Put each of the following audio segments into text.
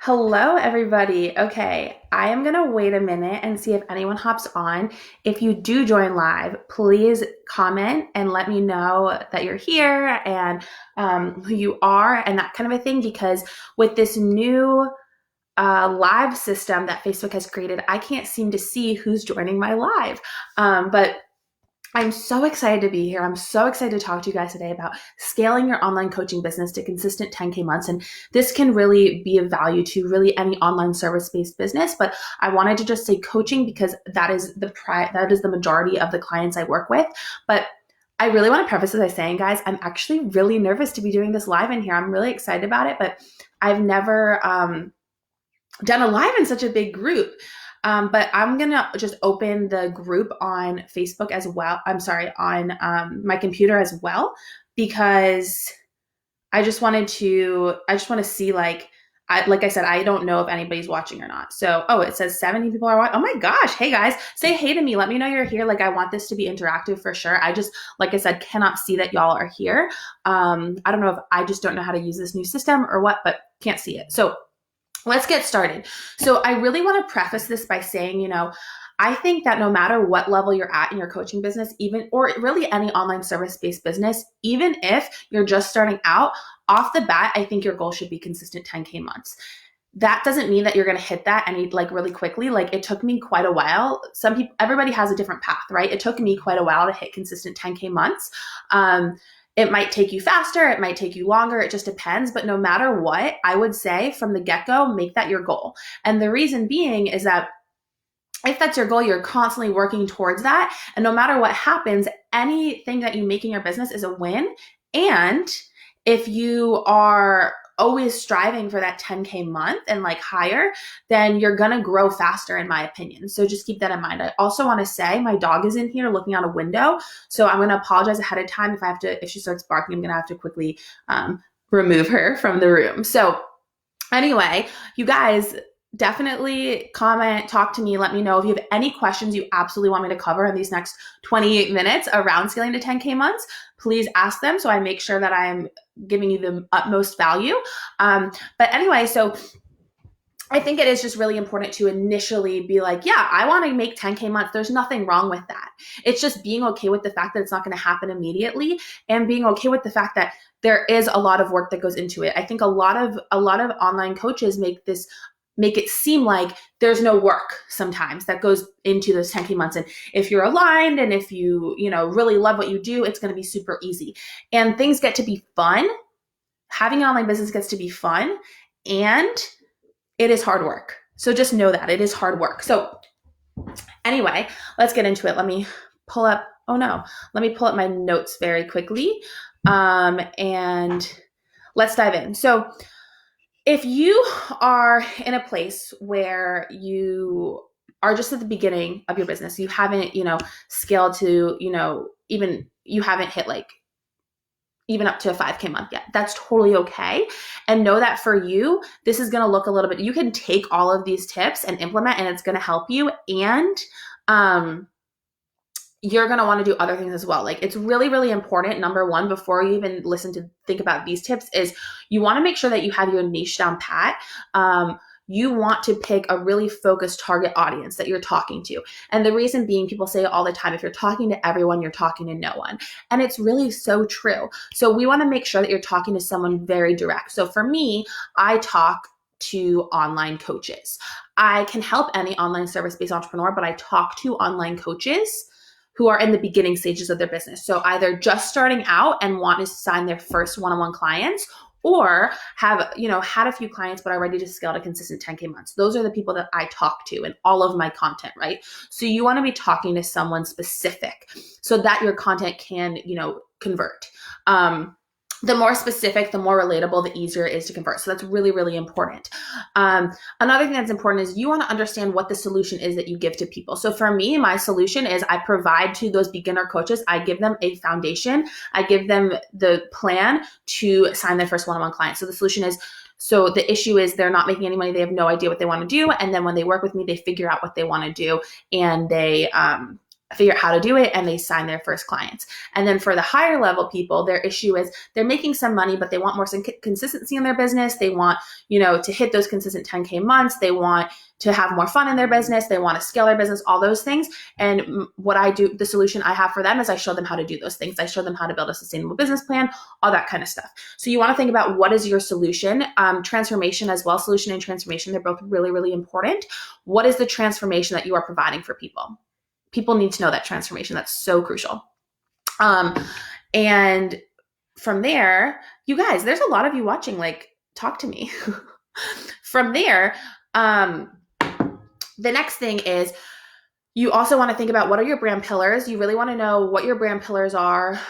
Hello, everybody. Okay, I am going to wait a minute and see if anyone hops on. If you do join live, please comment and let me know that you're here and who you are and that kind of a thing. Because with this new live system that Facebook has created, I can't seem to see who's joining my live. But I'm so excited to be here. I'm so excited to talk to you guys today about scaling your online coaching business to consistent 10K months. And this can really be of value to really any online service-based business. But I wanted to just say coaching because that is the majority of the clients I work with. But I really want to preface this by saying, guys, I'm actually really nervous to be doing this live in here. I'm really excited about it, but I've never done a live in such a big group. But I'm going to just open the group on Facebook as well. I'm sorry, on my computer as well, because I just want to see like I said, I don't know if anybody's watching or not. So, it says 70 people are watching. Oh my gosh. Hey guys, say hey to me. Let me know you're here. Like I want this to be interactive for sure. I just, like I said, cannot see that y'all are here. I don't know if I just don't know how to use this new system or what, but can't see it. So let's get started. So I really want to preface this by saying, I think that no matter what level you're at in your coaching business, even, or really any online service-based business, even if you're just starting out, off the bat, I think your goal should be consistent 10K months. That doesn't mean that you're going to hit that really quickly. Like it took me quite a while. Everybody has a different path, right? It took me quite a while to hit consistent 10K months. It might take you faster. It might take you longer. It just depends. But no matter what, I would say from the get-go, make that your goal. And the reason being is that if that's your goal, you're constantly working towards that. And no matter what happens, anything that you make in your business is a win. And if you are always striving for that 10K month and like higher, then you're going to grow faster in my opinion. So just keep that in mind. I also want to say my dog is in here looking out a window. So I'm going to apologize ahead of time if she starts barking, I'm going to have to quickly remove her from the room. So anyway, you guys, definitely comment, talk to me, let me know if you have any questions you absolutely want me to cover in these next 28 minutes around scaling to 10K months. Please ask them so I make sure that I'm giving you the utmost value. But anyway, so I think it is just really important to initially be like, yeah, I want to make 10K months. There's nothing wrong with that. It's just being okay with the fact that it's not going to happen immediately and being okay with the fact that there is a lot of work that goes into it. I think a lot of online coaches make it seem like there's no work sometimes that goes into those 10K months. And if you're aligned and if you really love what you do, it's going to be super easy. And things get to be fun. Having an online business gets to be fun and it is hard work. So just know that it is hard work. So anyway, let's get into it. Let me pull up my notes very quickly. And let's dive in. So if you are in a place where you are just at the beginning of your business, you haven't, scaled to, even you haven't hit even up to a 5K month yet. That's totally okay. And know that for you, this is going to look a little bit, you can take all of these tips and implement and it's going to help you. And, you're going to want to do other things as well. Like it's really, really important. Number one, before you even think about these tips is you want to make sure that you have your niche down pat. You want to pick a really focused target audience that you're talking to. And the reason being, people say all the time, if you're talking to everyone, you're talking to no one. And it's really so true. So we want to make sure that you're talking to someone very direct. So for me, I talk to online coaches. I can help any online service-based entrepreneur, but I talk to online coaches who are in the beginning stages of their business. So either just starting out and want to sign their first one-on-one clients, or have, had a few clients but are ready to scale to consistent 10K months. Those are the people that I talk to in all of my content, right? So you want to be talking to someone specific so that your content can, convert. The more specific, the more relatable, the easier it is to convert. So that's really, really important. Another thing that's important is you want to understand what the solution is that you give to people. So for me, my solution is I provide to those beginner coaches, I give them a foundation. I give them the plan to sign their first one-on-one client. So the solution is, so the issue is they're not making any money. They have no idea what they want to do. And then when they work with me, they figure out what they want to do and they, figure out how to do it, and they sign their first clients. And then for the higher level people, their issue is they're making some money, but they want more consistency in their business. They want, to hit those consistent 10K months. They want to have more fun in their business. They want to scale their business, all those things. And what I do, the solution I have for them is I show them how to do those things. I show them how to build a sustainable business plan, all that kind of stuff. So you want to think about what is your solution, transformation as well. Solution and transformation, they're both really, really important. What is the transformation that you are providing for people? People need to know that transformation. That's so crucial. And from there, you guys, there's a lot of you watching, like, talk to me. From there, the next thing is you also want to think about what are your brand pillars. You really want to know what your brand pillars are.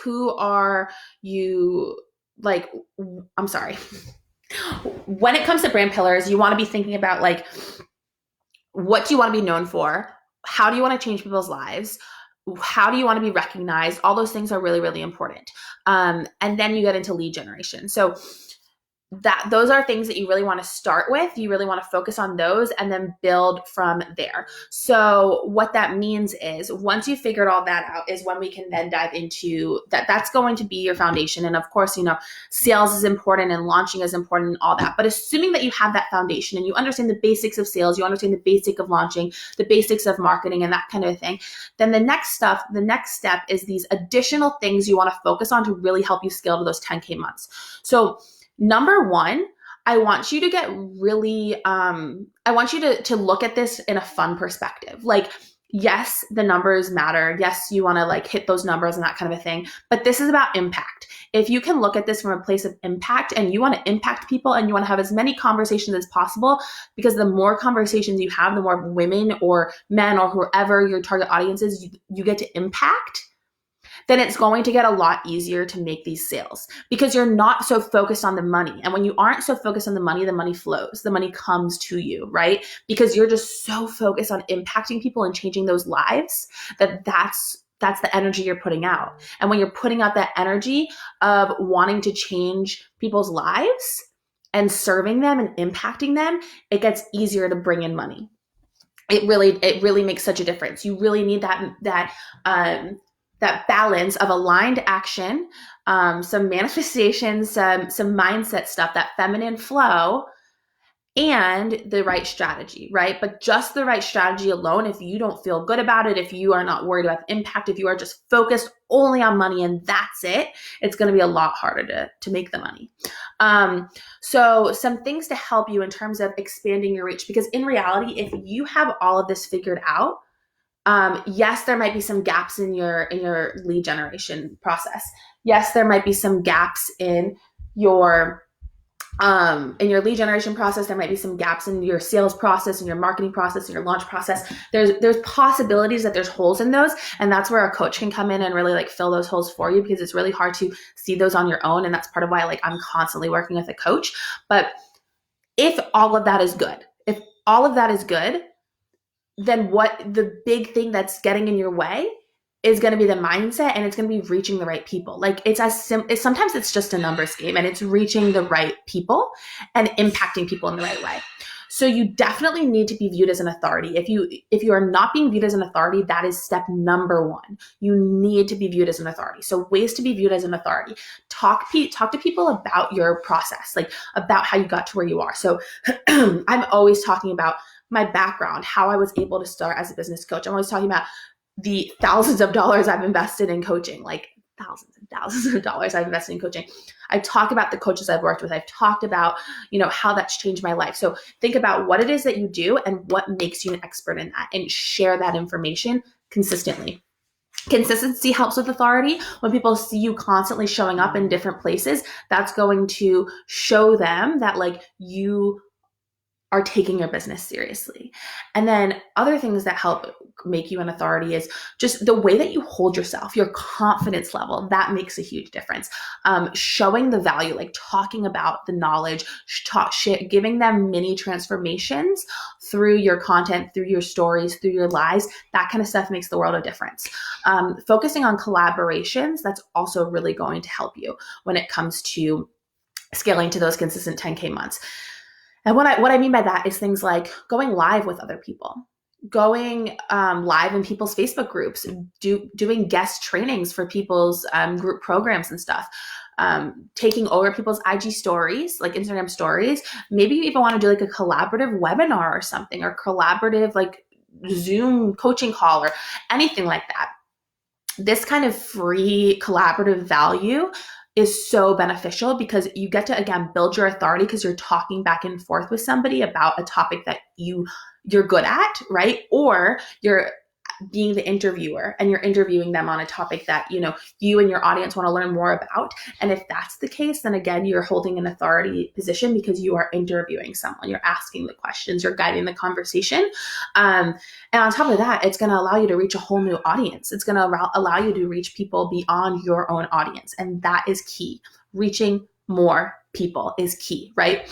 Who are you, like, I'm sorry. When it comes to brand pillars, you want to be thinking about, like, what do you want to be known for? How do you want to change people's lives? How do you want to be recognized? All those things are really, really important. And then you get into lead generation. So those are things that you really want to start with. You really want to focus on those and then build from there. So what that means is once you figured all that out is when we can then dive into that. That's going to be your foundation. And of course, sales is important and launching is important and all that. But assuming that you have that foundation and you understand the basics of sales, you understand the basic of launching, the basics of marketing and that kind of thing, then the next step is these additional things you want to focus on to really help you scale to those 10K months. So number one, I want you to get really, I want you to look at this in a fun perspective. Like, yes, the numbers matter. Yes, you want to, like, hit those numbers and that kind of a thing, but this is about impact. If you can look at this from a place of impact and you want to impact people and you want to have as many conversations as possible, because the more conversations you have, the more women or men or whoever your target audience is, you get to impact, then it's going to get a lot easier to make these sales because you're not so focused on the money. And when you aren't so focused on the money flows, the money comes to you, right? Because you're just so focused on impacting people and changing those lives that's the energy you're putting out. And when you're putting out that energy of wanting to change people's lives and serving them and impacting them, it gets easier to bring in money. It really makes such a difference. You really need that balance of aligned action, some manifestation, some mindset stuff, that feminine flow, and the right strategy, right? But just the right strategy alone, if you don't feel good about it, if you are not worried about the impact, if you are just focused only on money and that's it, it's going to be a lot harder to make the money. So some things to help you in terms of expanding your reach, because in reality, if you have all of this figured out, yes, there might be some gaps in your lead generation process. Yes, there might be some gaps in your lead generation process. There might be some gaps in your sales process, in your marketing process, in your launch process. There's possibilities that there's holes in those, and that's where a coach can come in and really, like, fill those holes for you, because it's really hard to see those on your own, and that's part of why, like, I'm constantly working with a coach. But if all of that is good, then what the big thing that's getting in your way is going to be the mindset, and it's going to be reaching the right people. Like, it's as simple, sometimes it's just a numbers game, and it's reaching the right people and impacting people in the right way. So you definitely need to be viewed as an authority. If you are not being viewed as an authority, that is step number one. You need to be viewed as an authority. So ways to be viewed as an authority: talk to people about your process, like about how you got to where you are. So I'm always talking about my background, how I was able to start as a business coach. I'm always talking about the thousands of dollars I've invested in coaching, like thousands and thousands of dollars I've invested in coaching. I talk about the coaches I've worked with. I've talked about, how that's changed my life. So think about what it is that you do and what makes you an expert in that, and share that information consistently. Consistency helps with authority. When people see you constantly showing up in different places, that's going to show them that, like, you are taking your business seriously. And then other things that help make you an authority is just the way that you hold yourself, your confidence level. That makes a huge difference. Showing the value, like talking about the knowledge, giving them mini transformations through your content, through your stories, through your lives. That kind of stuff makes the world of difference. Focusing on collaborations, that's also really going to help you when it comes to scaling to those consistent 10K months. And what I mean by that is things like going live with other people, going live in people's Facebook groups, doing guest trainings for people's group programs and stuff, taking over people's IG stories, like Instagram stories. Maybe you even want to do like a collaborative webinar or something, or collaborative like Zoom coaching call or anything like that. This kind of free collaborative value is so beneficial because you get to, again, build your authority because you're talking back and forth with somebody about a topic that you're good at, right? Or you're being the interviewer and you're interviewing them on a topic that, you and your audience want to learn more about. And if that's the case, then again, you're holding an authority position because you are interviewing someone, you're asking the questions, you're guiding the conversation. And on top of that, it's going to allow you to reach a whole new audience. It's going to allow you to reach people beyond your own audience. And that is key. Reaching more people is key, right?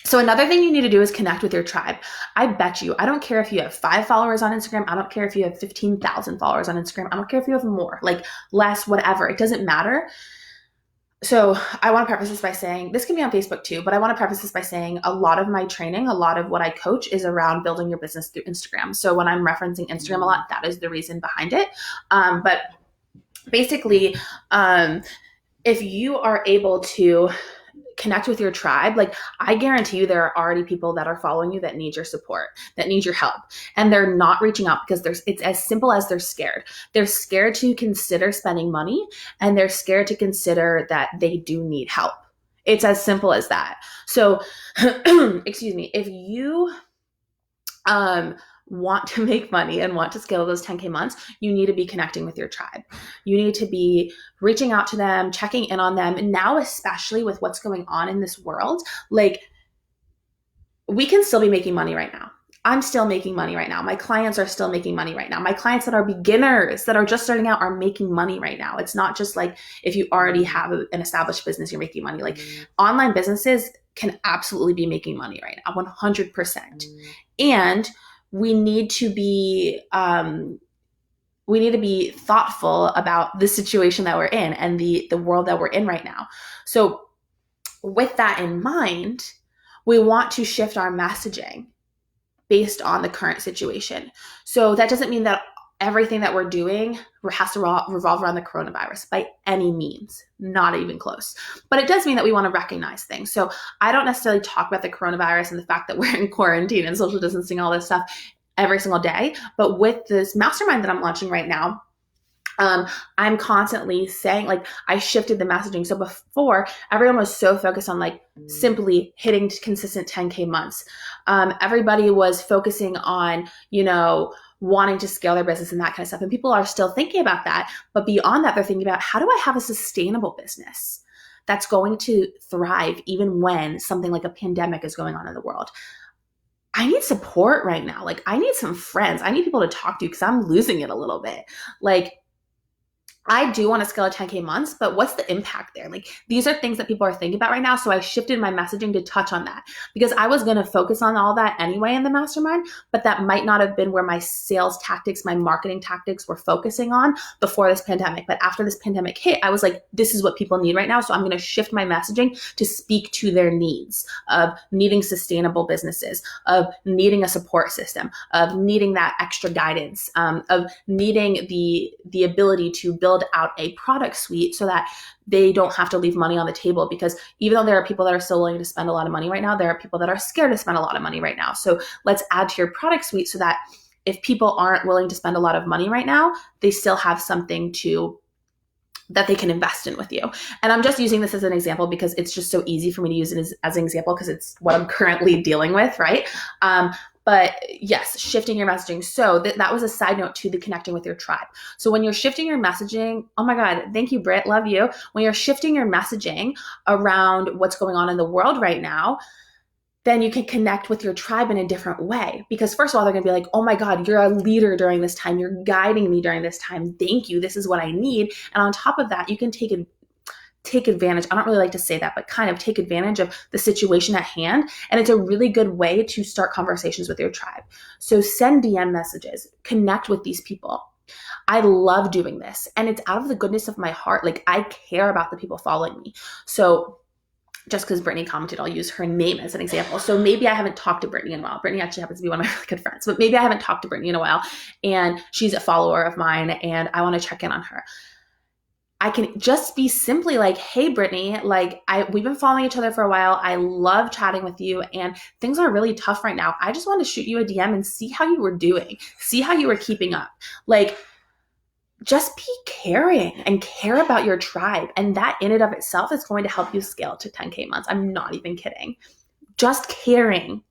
So another thing you need to do is connect with your tribe. I bet you, I don't care if you have 5 followers on Instagram. I don't care if you have 15,000 followers on Instagram. I don't care if you have more, like less, whatever. It doesn't matter. So I want to preface this by saying, this can be on Facebook too, but I want to preface this by saying a lot of my training, a lot of what I coach is around building your business through Instagram. So when I'm referencing Instagram a lot, that is the reason behind it. But basically, if you are able to connect with your tribe, like I guarantee you there are already people that are following you that need your support, that need your help. And they're not reaching out because it's as simple as they're scared. They're scared to consider spending money, and they're scared to consider that they do need help. It's as simple as that. So, excuse me, if you want to make money and want to scale those 10K months, you need to be connecting with your tribe. You need to be reaching out to them, checking in on them. And now, especially with what's going on in this world, like we can still be making money right now. I'm still making money right now. My clients are still making money right now. My clients that are beginners, that are just starting out, are making money right now. It's not just like if you already have an established business, you're making money. Like online businesses can absolutely be making money right now, 100%. And we need to be thoughtful about the situation that we're in and the world that we're in right now. So with that in mind, we want to shift our messaging based on the current situation. So that doesn't mean that everything that we're doing has to revolve around the coronavirus by any means, not even close. But it does mean that we want to recognize things. So I don't necessarily talk about the coronavirus and the fact that we're in quarantine and social distancing, all this stuff every single day. But with this mastermind that I'm launching right now, I'm constantly saying, like, I shifted the messaging. So before, everyone was so focused on like simply hitting consistent 10K months. Everybody was focusing on, wanting to scale their business and that kind of stuff. And people are still thinking about that. But beyond that, they're thinking about, how do I have a sustainable business that's going to thrive even when something like a pandemic is going on in the world? I need support right now. Like, I need some friends. I need people to talk to because I'm losing it a little bit. Like, I do want to scale a 10K months, but what's the impact there? Like, these are things that people are thinking about right now. So I shifted my messaging to touch on that because I was going to focus on all that anyway in the mastermind, but that might not have been where my sales tactics, my marketing tactics were focusing on before this pandemic. But after this pandemic hit, I was like, this is what people need right now. So I'm going to shift my messaging to speak to their needs of needing sustainable businesses, of needing a support system, of needing that extra guidance, of needing the ability to build out a product suite so that they don't have to leave money on the table. Because even though there are people that are still willing to spend a lot of money right now, there are people that are scared to spend a lot of money right now. So let's add to your product suite so that if people aren't willing to spend a lot of money right now, they still have something that they can invest in with you. And I'm just using this as an example because it's just so easy for me to use it as an example because it's what I'm currently dealing with, right? But yes, shifting your messaging. So that was a side note to the connecting with your tribe. So when you're shifting your messaging, oh my God, thank you, Britt, love you. When you're shifting your messaging around what's going on in the world right now, then you can connect with your tribe in a different way. Because first of all, they're going to be like, oh my God, you're a leader during this time. You're guiding me during this time. Thank you. This is what I need. And on top of that, you can take advantage. I don't really like to say that, but kind of take advantage of the situation at hand. And it's a really good way to start conversations with your tribe. So send DM messages, connect with these people. I love doing this. And it's out of the goodness of my heart. Like, I care about the people following me. So just because Brittany commented, I'll use her name as an example. So maybe I haven't talked to Brittany in a while. Brittany actually happens to be one of my really good friends, but maybe I haven't talked to Brittany in a while and she's a follower of mine and I want to check in on her. I can just be simply like, hey, Brittany, like we've been following each other for a while. I love chatting with you and things are really tough right now. I just want to shoot you a DM and see how you were doing, see how you were keeping up. Like, just be caring and care about your tribe. And that in and of itself is going to help you scale to 10K months. I'm not even kidding. Just caring,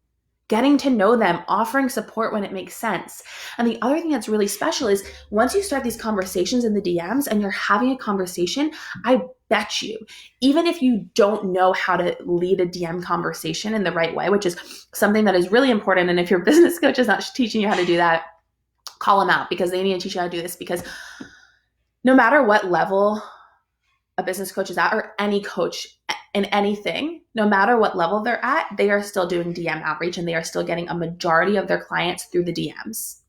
getting to know them, offering support when it makes sense. And the other thing that's really special is once you start these conversations in the DMs and you're having a conversation, I bet you, even if you don't know how to lead a DM conversation in the right way, which is something that is really important. And if your business coach is not teaching you how to do that, call them out because they need to teach you how to do this, because no matter what level a business coach is at, or any coach in anything, no matter what level they're at, they are still doing DM outreach and they are still getting a majority of their clients through the DMs.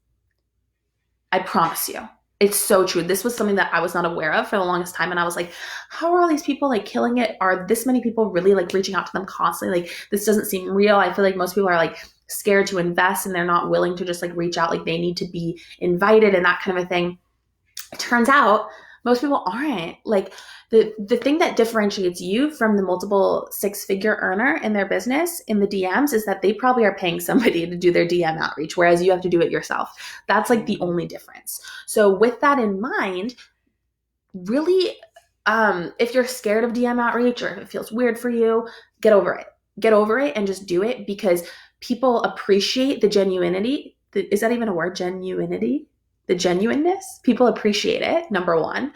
I promise you. It's so true. This was something that I was not aware of for the longest time. And I was like, how are all these people like killing it? Are this many people really like reaching out to them constantly? Like, this doesn't seem real. I feel like most people are like scared to invest and they're not willing to just like reach out. Like, they need to be invited and that kind of a thing. It turns out most people aren't. Like, the thing that differentiates you from the multiple six-figure earner in their business in the DMs is that they probably are paying somebody to do their DM outreach, whereas you have to do it yourself. That's like the only difference. So with that in mind, really, if you're scared of DM outreach or if it feels weird for you, get over it. Get over it and just do it, because people appreciate the genuinity. Is that even a word? Genuinity? The genuineness. People appreciate it, number one.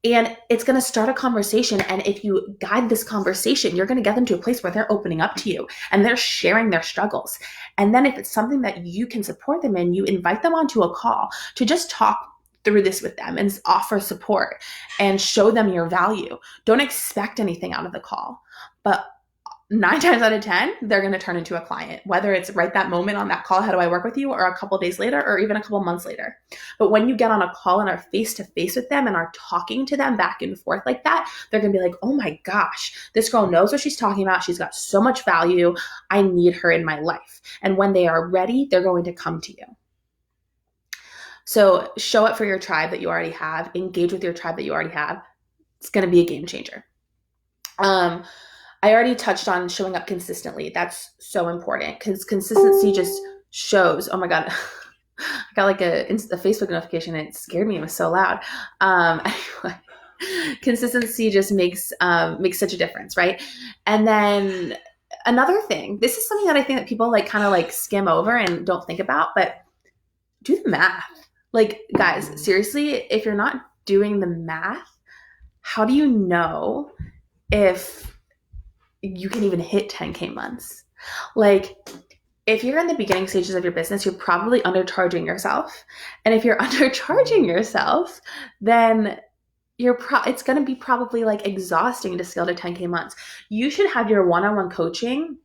And it's going to start a conversation. And if you guide this conversation, you're going to get them to a place where they're opening up to you and they're sharing their struggles. And then if it's something that you can support them in, you invite them onto a call to just talk through this with them and offer support and show them your value. Don't expect anything out of the call, but 9 times out of 10, they're going to turn into a client, whether it's right that moment on that call, how do I work with you, or a couple of days later, or even a couple of months later. But when you get on a call and are face to face with them and are talking to them back and forth like that, they're going to be like, oh my gosh, this girl knows what she's talking about. She's got so much value. I need her in my life. And when they are ready, they're going to come to you. So show up for your tribe that you already have. Engage with your tribe that you already have. It's going to be a game changer. I already touched on showing up consistently. That's so important because consistency just shows. Oh my God. I got like a Facebook notification and it scared me. It was so loud. Anyway, consistency just makes such a difference, right? And then another thing, this is something that I think that people like kind of like skim over and don't think about, but do the math. Like, guys, seriously, if you're not doing the math, how do you know if you can even hit 10K months? Like, if you're in the beginning stages of your business, you're probably undercharging yourself. And if you're undercharging yourself, then it's going to be probably like exhausting to scale to 10K months. You should have your one-on-one coaching.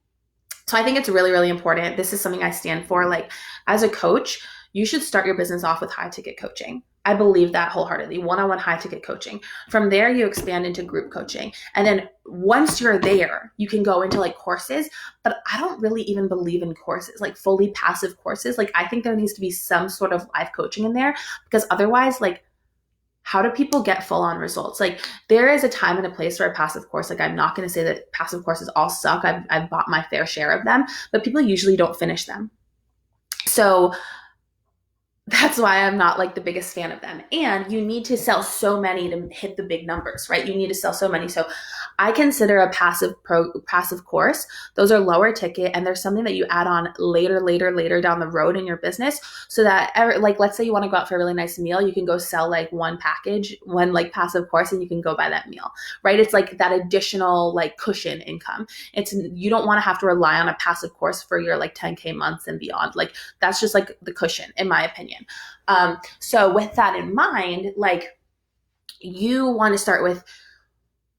So I think it's really, really important. This is something I stand for. Like, as a coach, you should start your business off with high ticket coaching. I believe that wholeheartedly. One-on-one high ticket coaching. From there, you expand into group coaching. And then once you're there, you can go into like courses, but I don't really even believe in courses, like fully passive courses. Like, I think there needs to be some sort of live coaching in there, because otherwise, like, how do people get full on results? Like, there is a time and a place for a passive course. Like, I'm not going to say that passive courses all suck. I've bought my fair share of them, but people usually don't finish them. So that's why I'm not like the biggest fan of them. And you need to sell so many to hit the big numbers, right? You need to sell so many. So I consider a passive course. Those are lower ticket, and there's something that you add on later down the road in your business, so that like, let's say you want to go out for a really nice meal, you can go sell like one like passive course, and you can go buy that meal, right? It's like that additional like cushion income. You don't want to have to rely on a passive course for your like 10K months and beyond. Like, that's just like the cushion, in my opinion. So with that in mind, like, you want to start with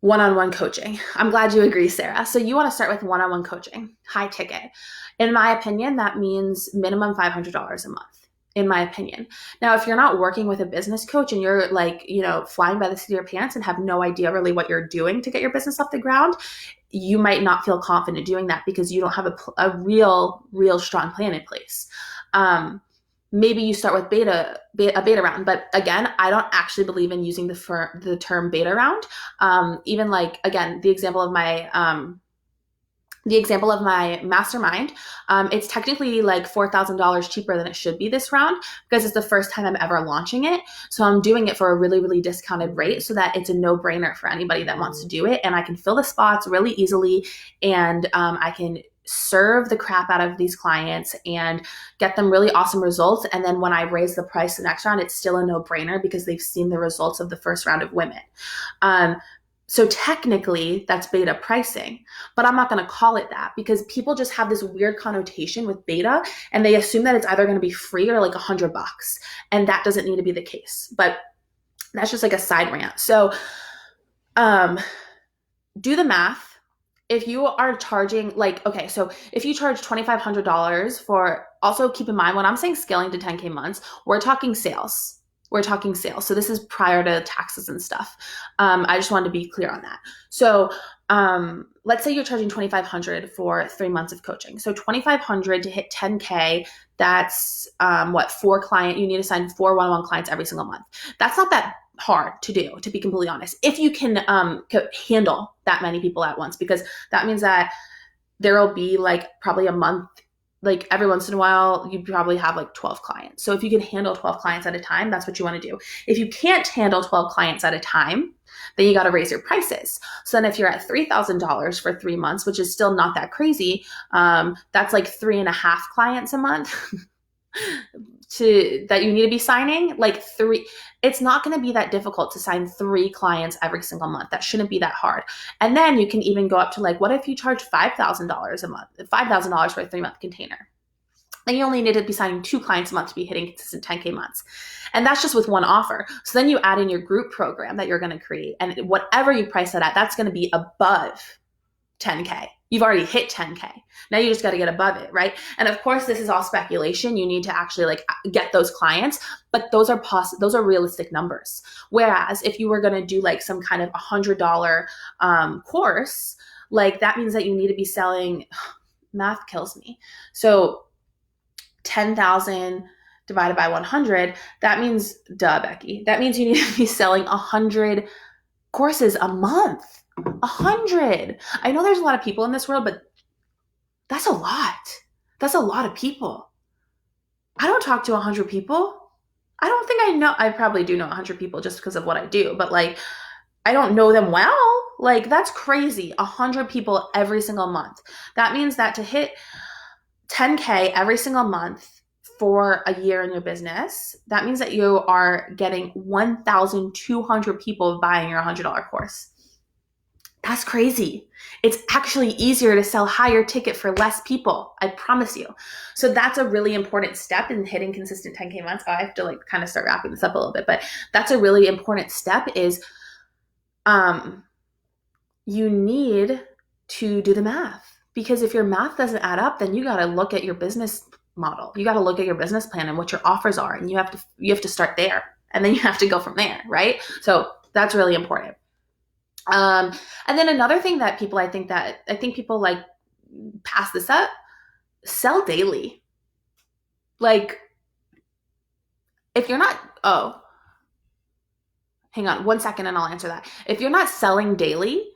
one-on-one coaching. I'm glad you agree, Sarah. So you want to start with one-on-one coaching, high ticket. In my opinion, that means minimum $500 a month. in my opinion. Now, if you're not working with a business coach and you're like, flying by the seat of your pants and have no idea really what you're doing to get your business off the ground, you might not feel confident doing that because you don't have a real strong plan in place. Maybe you start with a beta round, but again, I don't actually believe in using the term beta round. Even like, again, the example of my mastermind, it's technically like $4,000 cheaper than it should be this round because it's the first time I'm ever launching it. So I'm doing it for a really, really discounted rate so that it's a no-brainer for anybody that wants to do it. And I can fill the spots really easily, and I can serve the crap out of these clients and get them really awesome results. And then when I raise the price the next round, it's still a no-brainer because they've seen the results of the first round of women. So technically that's beta pricing, but I'm not going to call it that because people just have this weird connotation with beta and they assume that it's either going to be free or like $100. And that doesn't need to be the case, but that's just like a side rant. So, do the math. If you are charging so if you charge $2,500 for, also keep in mind when I'm saying scaling to 10K months, we're talking sales. So this is prior to taxes and stuff. I just wanted to be clear on that. So let's say you're charging $2,500 for 3 months of coaching. So $2,500 to hit 10K, that's you need to sign 4 one-on-one clients every single month. That's not that hard to do, to be completely honest, if you can handle that many people at once, because that means that there will be like probably a month, like every once in a while, you probably have like 12 clients. So if you can handle 12 clients at a time, that's what you want to do. If you can't handle 12 clients at a time, then you got to raise your prices. So then if you're at $3,000 for 3 months, which is still not that crazy, that's like 3.5 clients a month that you need to be signing. It's not going to be that difficult to sign 3 clients every single month. That shouldn't be that hard. And then you can even go up to like, what if you charge $5,000 a month, $5,000 for a 3-month container? Then you only need to be signing 2 clients a month to be hitting consistent 10K months. And that's just with one offer. So then you add in your group program that you're going to create, and whatever you price that at, that's going to be above 10K. You've already hit 10K. Now you just got to get above it, right? And of course, this is all speculation. You need to actually like get those clients, but those are realistic numbers. Whereas if you were going to do like some kind of $100 course, like that means that you need to be selling, math kills me. So 10,000 divided by 100, that means, Becky, that means you need to be selling 100 courses a month. 100. I know there's a lot of people in this world, but that's a lot. That's a lot of people. I don't talk to 100 people. I don't think I know. I probably do know 100 people just because of what I do, but like, I don't know them well. Like, that's crazy. 100 people every single month. That means that to hit 10K every single month for a year in your business, that means that you are getting 1,200 people buying your $100 course. That's crazy. It's actually easier to sell higher ticket for less people. I promise you. So that's a really important step in hitting consistent 10K months. I have to like kind of start wrapping this up a little bit, but that's a really important step is, you need to do the math, because if your math doesn't add up, then you got to look at your business model. You got to look at your business plan and what your offers are. And you have to start there, and then you have to go from there. Right. So that's really important. And then another thing that I think people like pass this up, sell daily. Like if you're not, hang on 1 second and I'll answer that. If you're not selling daily,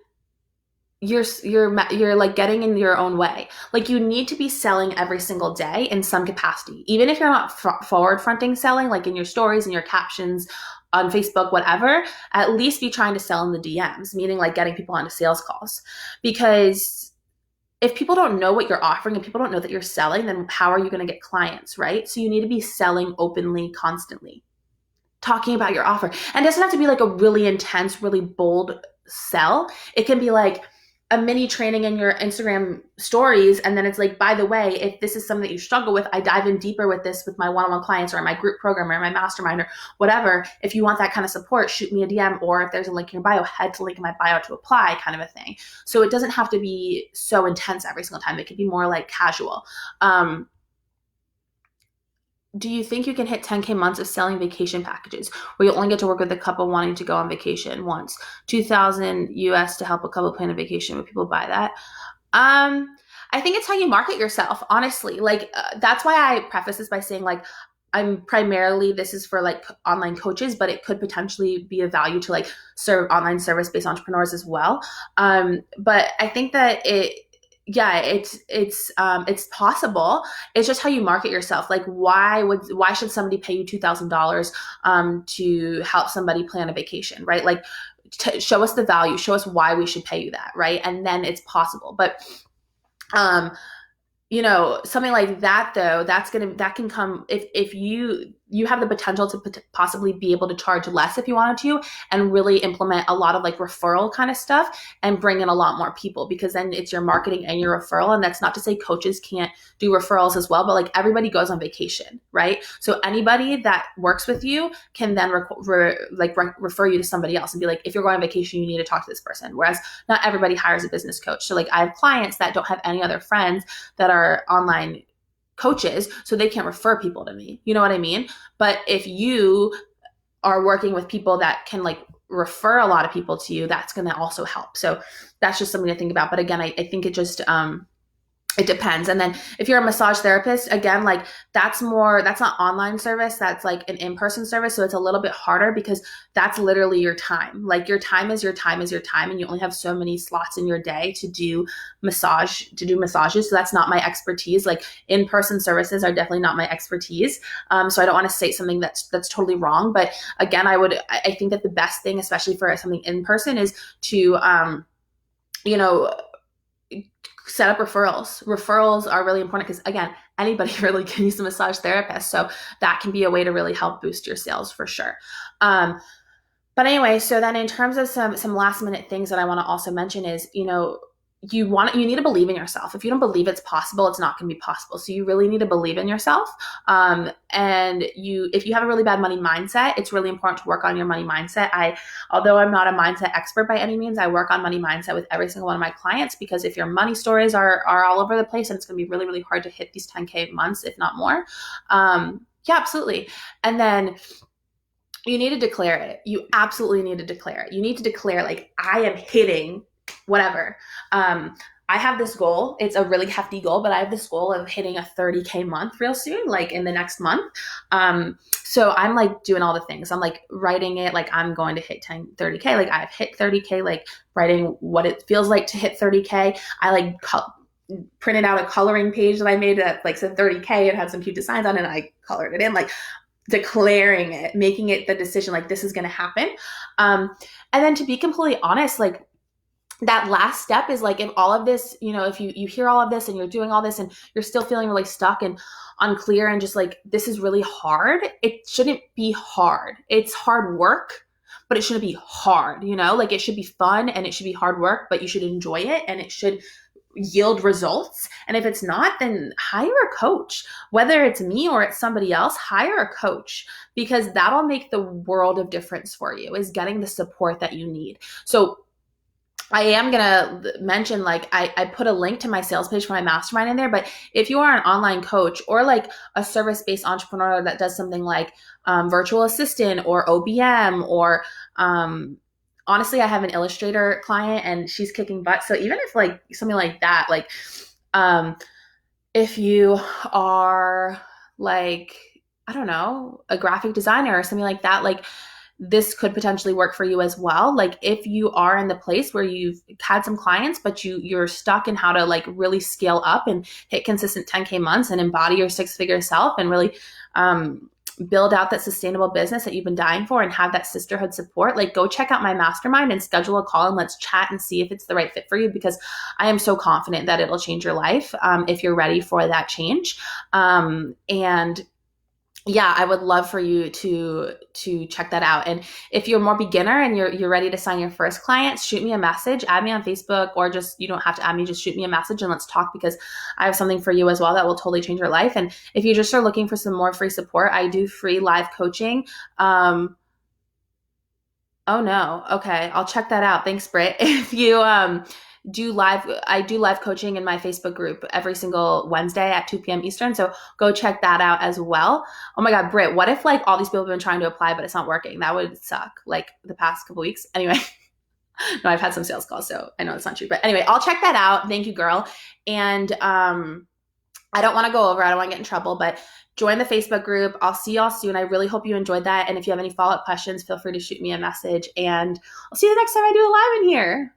you're like getting in your own way. Like you need to be selling every single day in some capacity. Even if you're not forward fronting selling, like in your stories and your captions on Facebook, whatever, at least be trying to sell in the DMs, meaning like getting people onto sales calls. Because if people don't know what you're offering and people don't know that you're selling, then how are you going to get clients, right? So you need to be selling openly, constantly, talking about your offer. And it doesn't have to be like a really intense, really bold sell. It can be like a mini training in your Instagram stories. And then it's like, by the way, if this is something that you struggle with, I dive in deeper with this with my one-on-one clients or my group program or my mastermind or whatever. If you want that kind of support, shoot me a DM, or if there's a link in your bio, head to link in my bio to apply, kind of a thing. So it doesn't have to be so intense every single time. It could be more like casual. do you think you can hit 10K months of selling vacation packages where you only get to work with a couple wanting to go on vacation once? 2000 US to help a couple plan a vacation. Would people buy that? I think it's how you market yourself, honestly. Like, that's why I preface this by saying, like, I'm primarily, this is for like online coaches, but it could potentially be of value to like serve online service based entrepreneurs as well. But I think that yeah, it's possible. It's just how you market yourself. Like, why should somebody pay you $2,000 to help somebody plan a vacation, right? Like, show us the value, show us why we should pay you that, right? And then it's possible. But um something like that, though, that can come if you have the potential to possibly be able to charge less if you wanted to, and really implement a lot of like referral kind of stuff and bring in a lot more people, because then it's your marketing and your referral. And that's not to say coaches can't do referrals as well, but like everybody goes on vacation, right? So anybody that works with you can then refer you to somebody else and be like, if you're going on vacation, you need to talk to this person. Whereas not everybody hires a business coach. So like I have clients that don't have any other friends that are online coaches, so they can't refer people to me. You know what I mean? But if you are working with people that can like refer a lot of people to you, that's going to also help. So that's just something to think about. But again, I think it just it depends. And then if you're a massage therapist, again, like that's not online service. That's like an in-person service. So it's a little bit harder because that's literally your time. Like your time is your time is your time. And you only have so many slots in your day to do massages. So that's not my expertise. Like in-person services are definitely not my expertise. So I don't want to say something that's totally wrong. But again, I think that the best thing, especially for something in person, is to, set up referrals. Referrals are really important because, again, anybody really can use a massage therapist. So that can be a way to really help boost your sales for sure. But anyway, so then in terms of some last minute things that I want to also mention is, you need to believe in yourself. If you don't believe it's possible, it's not going to be possible. So you really need to believe in yourself. And if you have a really bad money mindset, it's really important to work on your money mindset. Although I'm not a mindset expert by any means, I work on money mindset with every single one of my clients, because if your money stories are all over the place, then it's going to be really, really hard to hit these 10K months, if not more. Yeah, absolutely. And then you need to declare it. You absolutely need to declare it. You need to declare, like, I am hitting whatever. I have this goal. It's a really hefty goal, but I have this goal of hitting a 30K month real soon, like in the next month. So I'm like doing all the things. I'm like writing it, like I'm going to hit 30K. Like I've hit 30K, like writing what it feels like to hit 30K. I like printed out a coloring page that I made that like said 30K and had some cute designs on it, and I colored it in, like declaring it, making it the decision, like this is going to happen. And then to be completely honest, like that last step is like, if all of this, if you hear all of this and you're doing all this and you're still feeling really stuck and unclear and just like, this is really hard, it shouldn't be hard. It's hard work, but it shouldn't be hard, like it should be fun and it should be hard work, but you should enjoy it and it should yield results. And if it's not, then hire a coach. Whether it's me or it's somebody else, hire a coach, because that'll make the world of difference for you, is getting the support that you need. So I am going to mention, like, I put a link to my sales page for my mastermind in there, but if you are an online coach or like a service-based entrepreneur that does something like virtual assistant or OBM or honestly, I have an Illustrator client and she's kicking butt. So even if like something like that, like if you are like, I don't know, a graphic designer or something like that, like this could potentially work for you as well. Like if you are in the place where you've had some clients, but you're stuck in how to like really scale up and hit consistent 10K months and embody your 6-figure self and really build out that sustainable business that you've been dying for and have that sisterhood support, like go check out my mastermind and schedule a call and let's chat and see if it's the right fit for you, because I am so confident that it'll change your life if you're ready for that change. And yeah, I would love for you to check that out. And if you're more beginner and you're ready to sign your first client, shoot me a message, add me on Facebook, or just, you don't have to add me, just shoot me a message and let's talk, because I have something for you as well that will totally change your life. And if you just are looking for some more free support, I do free live coaching. Oh no. Okay. I'll check that out. Thanks, Britt. If you I do live coaching in my Facebook group every single Wednesday at 2 p.m. Eastern. So go check that out as well. Oh my God, Britt, what if like all these people have been trying to apply, but it's not working? That would suck, like the past couple weeks. Anyway, no, I've had some sales calls, so I know it's not true. But anyway, I'll check that out. Thank you, girl. And I don't want to go over, I don't want to get in trouble, but join the Facebook group. I'll see y'all soon. I really hope you enjoyed that. And if you have any follow-up questions, feel free to shoot me a message. And I'll see you the next time I do a live in here.